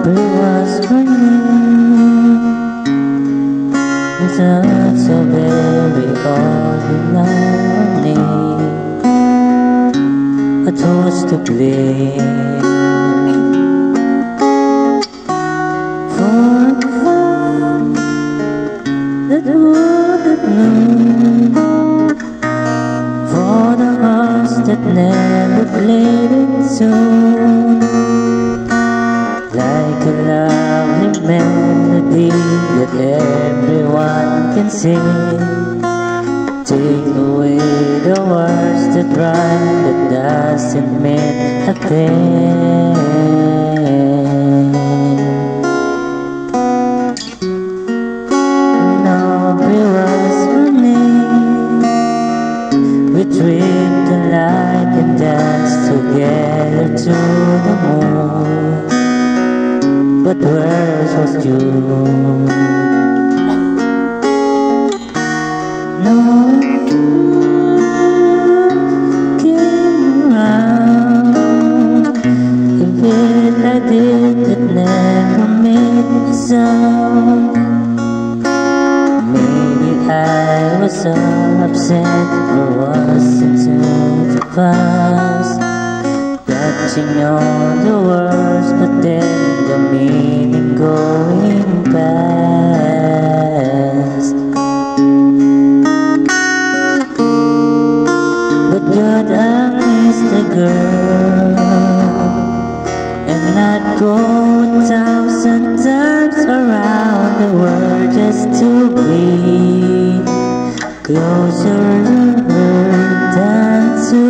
It was for me. It's not so very ordinary. I chose to blame for the fact that wouldn't know, for the hearts that never played it soon. Like a lovely melody that everyone can sing, take away the words that rhyme, that doesn't mean a thing. Nobody was for me. We dreamed the light and danced together to the moon, but where was you? No one came around. If it I did, it never made a sound. Maybe I was so upset or wasn't too fast, catching on the words, but then the meaning going past. But God, I miss the girl, and I'd go 1,000 times around the world just to be closer to her than to